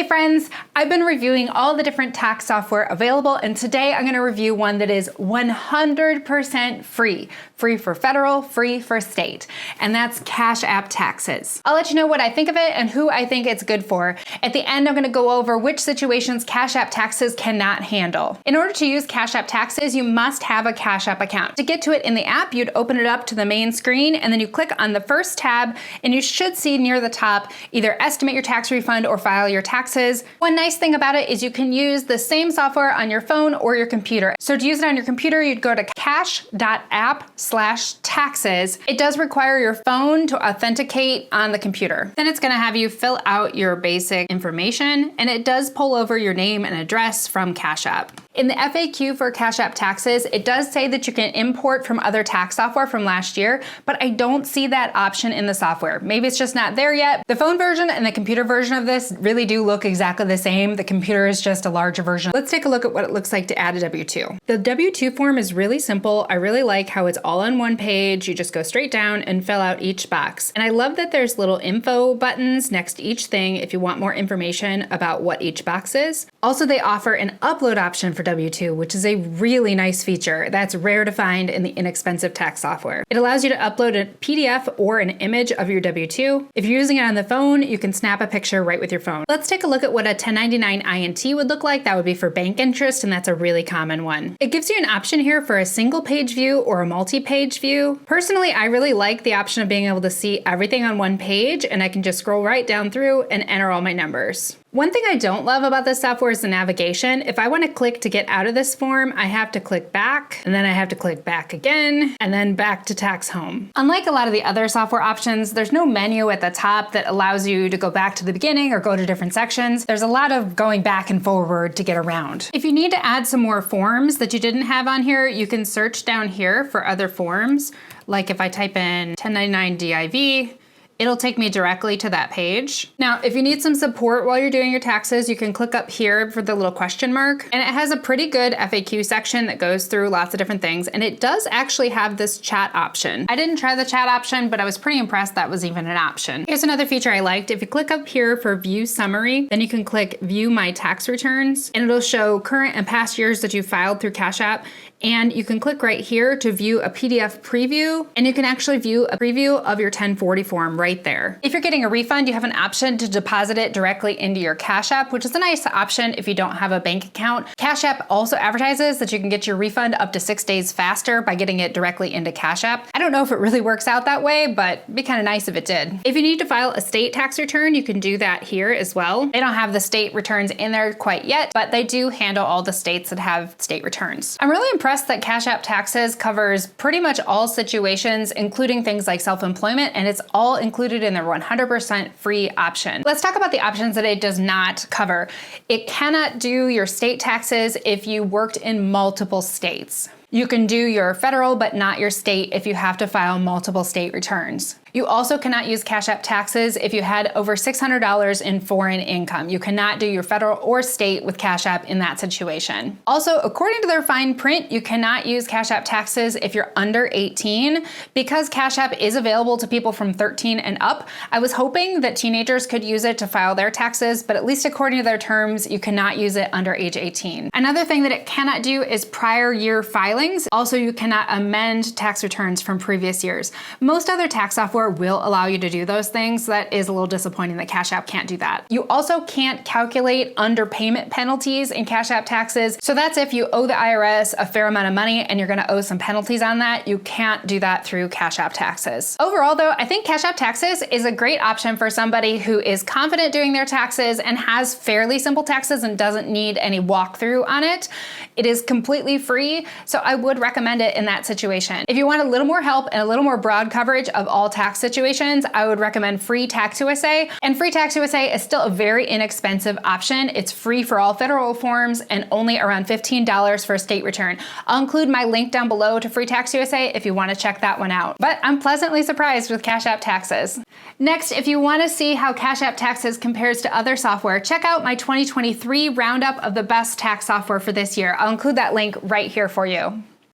Hey friends, I've been reviewing all the different tax software available, and today I'm going to review one that is 100% free. Free for federal, free for state, and that's Cash App Taxes. I'll let you know what I think of it and who I think it's good for. At the end, I'm going to go over which situations Cash App Taxes cannot handle. In order to use Cash App Taxes, you must have a Cash App account. To get to it in the app, you'd open it up to the main screen, and then you click on the first tab, and you should see near the top either estimate your tax refund or file your taxes. One nice thing about it is you can use the same software on your phone or your computer. So to use it on your computer, you'd go to cash.app/taxes. It does require your phone to authenticate on the computer. Then it's gonna have you fill out your basic information, and it does pull over your name and address from Cash App. In the FAQ for Cash App Taxes, it does say that you can import from other tax software from last year, but I don't see that option in the software. Maybe it's just not there yet. The phone version and the computer version of this really do look exactly the same. The computer is just a larger version. Let's take a look at what it looks like to add a W-2. The W-2 form is really simple. I really like how it's all on one page. You just go straight down and fill out each box. And I love that there's little info buttons next to each thing if you want more information about what each box is. Also, they offer an upload option for W-2, which is a really nice feature that's rare to find in the inexpensive tax software. It allows you to upload a PDF or an image of your W-2. If you're using it on the phone, you can snap a picture right with your phone. Let's take a look at what a 1099 INT would look like. That would be for bank interest, and that's a really common one. It gives you an option here for a single page view or a multi-page view. Personally, I really like the option of being able to see everything on one page, and I can just scroll right down through and enter all my numbers. One thing I don't love about this software is the navigation. If I want to click to get out of this form, I have to click back, and then I have to click back again, and then back to tax home. Unlike a lot of the other software options, there's no menu at the top that allows you to go back to the beginning or go to different sections. There's a lot of going back and forward to get around. If you need to add some more forms that you didn't have on here, you can search down here for other forms. Like if I type in 1099 DIV, it'll take me directly to that page. Now, if you need some support while you're doing your taxes, you can click up here for the little question mark. And it has a pretty good FAQ section that goes through lots of different things. And it does actually have this chat option. I didn't try the chat option, but I was pretty impressed that was even an option. Here's another feature I liked. If you click up here for view summary, then you can click view my tax returns, and it'll show current and past years that you filed through Cash App. And you can click right here to view a PDF preview, and you can actually view a preview of your 1040 form right there. If you're getting a refund, you have an option to deposit it directly into your Cash App, which is a nice option if you don't have a bank account. Cash App also advertises that you can get your refund up to 6 days faster by getting it directly into Cash App. I don't know if it really works out that way, but it'd be kind of nice if it did. If you need to file a state tax return, you can do that here as well. They don't have the state returns in there quite yet, but they do handle all the states that have state returns. I'm really impressed that Cash App Taxes covers pretty much all situations, including things like self-employment, and it's all included in their 100% free option. Let's talk about the options that it does not cover. It cannot do your state taxes if you worked in multiple states. You can do your federal, but not your state if you have to file multiple state returns. You also cannot use Cash App Taxes if you had over $600 in foreign income. You cannot do your federal or state with Cash App in that situation. Also, according to their fine print, you cannot use Cash App Taxes if you're under 18 because Cash App is available to people from 13 and up. I was hoping that teenagers could use it to file their taxes, but at least according to their terms, you cannot use it under age 18. Another thing that it cannot do is prior year filings. Also, you cannot amend tax returns from previous years. Most other tax software will allow you to do those things. That is a little disappointing that Cash App can't do that. You also can't calculate underpayment penalties in Cash App Taxes. So that's if you owe the IRS a fair amount of money and you're gonna owe some penalties on that. You can't do that through Cash App Taxes. Overall though, I think Cash App Taxes is a great option for somebody who is confident doing their taxes and has fairly simple taxes and doesn't need any walkthrough on it. It is completely free, so I would recommend it in that situation. If you want a little more help and a little more broad coverage of all tax situations, I would recommend Free Tax USA. And Free Tax USA is still a very inexpensive option. It's free for all federal forms and only around $15 for a state return. I'll include my link down below to Free Tax USA if you want to check that one out. But I'm pleasantly surprised with Cash App Taxes. Next, if you want to see how Cash App Taxes compares to other software, check out my 2023 roundup of the best tax software for this year. I'll include that link right here for you.